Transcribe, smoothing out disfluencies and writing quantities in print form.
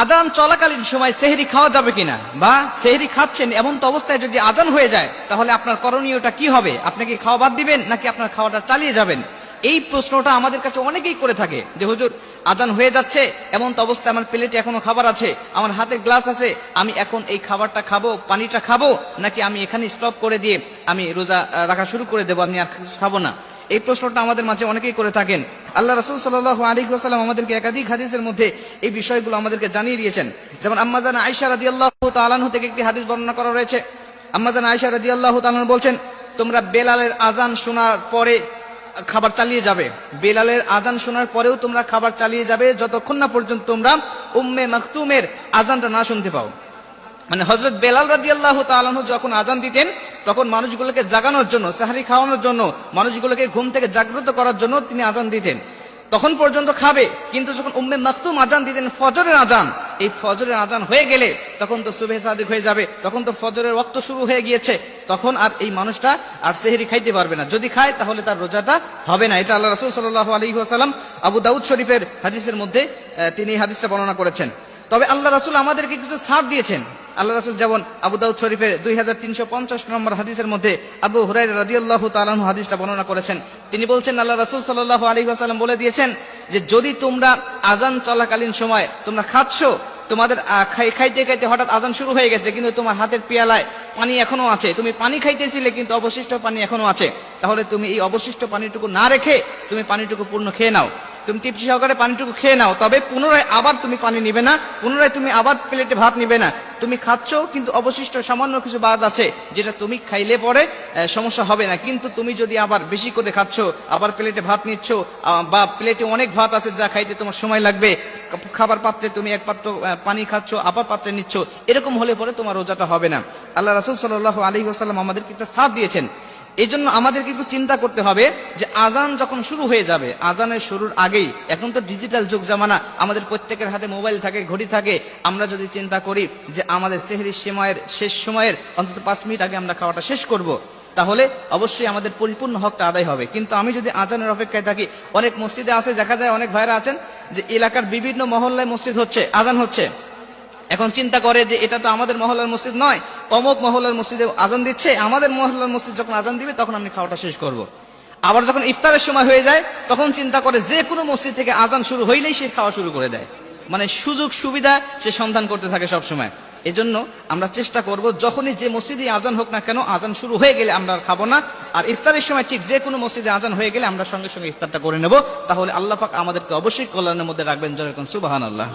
আজান চলাকালীন সময় সেহরি খাওয়া যাবে কিনা, বা সেহরি খাচ্ছেন এমন তো অবস্থায় যদি আজান হয়ে যায় তাহলে আপনার করণীয়টা কি হবে? আপনি কি খাওয়া বাদ দিবেন নাকি আপনার খাওয়াটা চালিয়ে যাবেন? এই প্রশ্নটা আমাদের কাছে অনেকেই করে থাকে যে হুজুর আজান হয়ে যাচ্ছে, এমন তো অবস্থায় আমার প্লেটে এখনো খাবার আছে, আমার হাতে গ্লাস আছে, আমি এখন এই খাবারটা খাবো, পানিটা খাবো, নাকি আমি এখানে স্টপ করে দিয়ে আমি রোজা রাখা শুরু করে দেবো, আমি আর খাবো না? এই প্রশ্নটা আমাদের মাঝে অনেকেই করে থাকেন। আল্লাহ রাসূল সাল্লাল্লাহু আলাইহি ওয়াসাল্লাম আমাদেরকে একাধিক হাদিসের মধ্যে এই বিষয়গুলো আমাদেরকে জানিয়ে দিয়েছেন। যেমন আম্মা জান আয়েশা রাদিয়াল্লাহু তাআলা আনহা থেকে একটি হাদিস বর্ণনা করা রয়েছে। আম্মা জান আয়েশা রাদিয়াল্লাহু তাআলা বলছেন, তোমরা বেলালের আজান শোনার পরে খাবার চালিয়ে যাবে, বেলালের আজান শোনার পরেও তোমরা খাবার চালিয়ে যাবে যতক্ষণ না পর্যন্ত তোমরা উম্মে মাকতুমের আজানটা না শুনতে পাও। মানে হযরত বেলাল রাদিয়াল্লাহু তাআলা আনহু যখন আজান দিতেন তখন মানুষগুলোকে জাগানোর জন্য, সাহরি খাওয়ানোর জন্য, মানুষগুলোকে ঘুম থেকে জাগ্রত করার জন্য তিনি আজান দিতেন। তখন পর্যন্ত খাবে, কিন্তু যখন উম্মে মাকতুম আজান দিতেন ফজরের আজান, এই ফজরের আজান হয়ে গেলে তখন তো সুবহে সাদিক হয়ে যাবে, তখন তো ফজরের ওয়াক্ত শুরু হয়ে গিয়েছে, তখন আর এই মানুষটা আর সেহরি খাইতে পারবে না। যদি খায় তাহলে তার রোজাটা হবে না। এটা আল্লাহ রাসূল সাল্লাল্লাহু আলাইহি ওয়াসাল্লাম আবু দাউদ শরীফের হাদিসের মধ্যে তিনি হাদিসটা বর্ণনা করেছেন। তবে আল্লাহ রাসূল আমাদেরকে কিছু ছাড় দিয়েছেন। আল্লাহ রাসূল যেমন আবু দাউদ শরীফের 2350 নম্বর হাদিসের মধ্যে আবু হুরায়রা রাদিয়াল্লাহু তাআলা আনহু হাদিসটা বর্ণনা করেছেন। তিনি বলছেন, আল্লাহ রাসূল সাল্লাল্লাহু আলাইহি ওয়াসাল্লাম বলে দিয়েছেন যে যদি তোমরা আজান চলাকালীন সময় তোমরা খাচ্ছ, তোমাদের খাইতে খাইতে হঠাৎ আজান শুরু হয়ে গেছে কিন্তু তোমার হাতের পেয়ালায় পানি এখনো আছে, তুমি পানি খাইতেছিলে কিন্তু অবশিষ্ট পানি এখনো আছে, তাহলে তুমি এই অবশিষ্ট পানিটুকু না রেখে তুমি পানিটুকু পূর্ণ খেয়ে নাও। তুমি তৃপ্তি সহকারে পানিটুকু খেয়ে নাও, তবে পুনরায় আবার তুমি পানি নিবে না, পুনরায় তুমি আবার প্লেটে ভাত নিবে না। তুমি খাচ্ছ কিন্তু অবশিষ্ট সামান্য কিছু বাদ আছে যেটা তুমি খাইলে পরে সমস্যা হবে না, কিন্তু তুমি যদি আবার বেশি করে খাচ্ছ, আবার প্লেটে ভাত নিচ্ছ, বা প্লেটে অনেক ভাত আছে যা খাইতে তোমার সময় লাগবে, খাবার পাত্রে তুমি এক পাত্র পানি খাচ্ছ আবার পাত্রে নিচ্ছ, এরকম হলে পরে তোমার রোজাটা হবে না। আল্লাহ রাসূল সাল্লাল্লাহু আলাইহি ওয়াসাল্লাম আমাদেরকে একটা ছাড় দিয়েছেন। এই জন্য আমাদেরকে একটু চিন্তা করতে হবে যে আজান যখন শুরু হয়ে যাবে, আজানের শুরুর আগেই, এখন তো ডিজিটাল যুগ জামানা, আমাদের প্রত্যেকের হাতে মোবাইল থাকে, ঘড়ি থাকে, আমরা যদি চিন্তা করি যে আমাদের সেহরির সময়ের শেষ সময়ের অন্তত 5 মিনিট আগে আমরা খাওয়াটা শেষ করব, তাহলে অবশ্যই আমাদের পরিপূর্ণ হকটা আদায় হবে। কিন্তু আমি যদি আজানের অপেক্ষায় থাকি, অনেক মসজিদে আছে, দেখা যায় অনেক ভাইরা আছেন যে এলাকার বিভিন্ন মহল্লায় মসজিদ হচ্ছে, আজান হচ্ছে, এখন চিন্তা করে যে এটা তো আমাদের মহল্লার মসজিদ নয়, অমুক মহল্লার মসজিদে আজান দিচ্ছে, আমাদের মহল্লার মসজিদ যখন আজান দিবে তখন আমি খাওয়াটা শেষ করব। আবার যখন ইফতারের সময় হয়ে যায় তখন চিন্তা করে যে কোনো মসজিদ থেকে আজান শুরু হইলেই সে খাওয়া শুরু করে দেয়, মানে সুযোগ সুবিধা সে সন্ধান করতে থাকে সব সময়। এজন্য আমরা চেষ্টা করব যখনই যে মসজিদে আজান হোক না কেন, আজান শুরু হয়ে গেলে আমরা খাবো না, আর ইফতারের সময় ঠিক যে কোনো মসজিদে আজান হয়ে গেলে আমরা সঙ্গে সঙ্গে ইফতারটা করে নেব। তাহলে আল্লাহ পাক আমাদেরকে অবশ্যই কল্যাণের মধ্যে রাখবেন। জোরে কোন সুবহানাল্লাহ।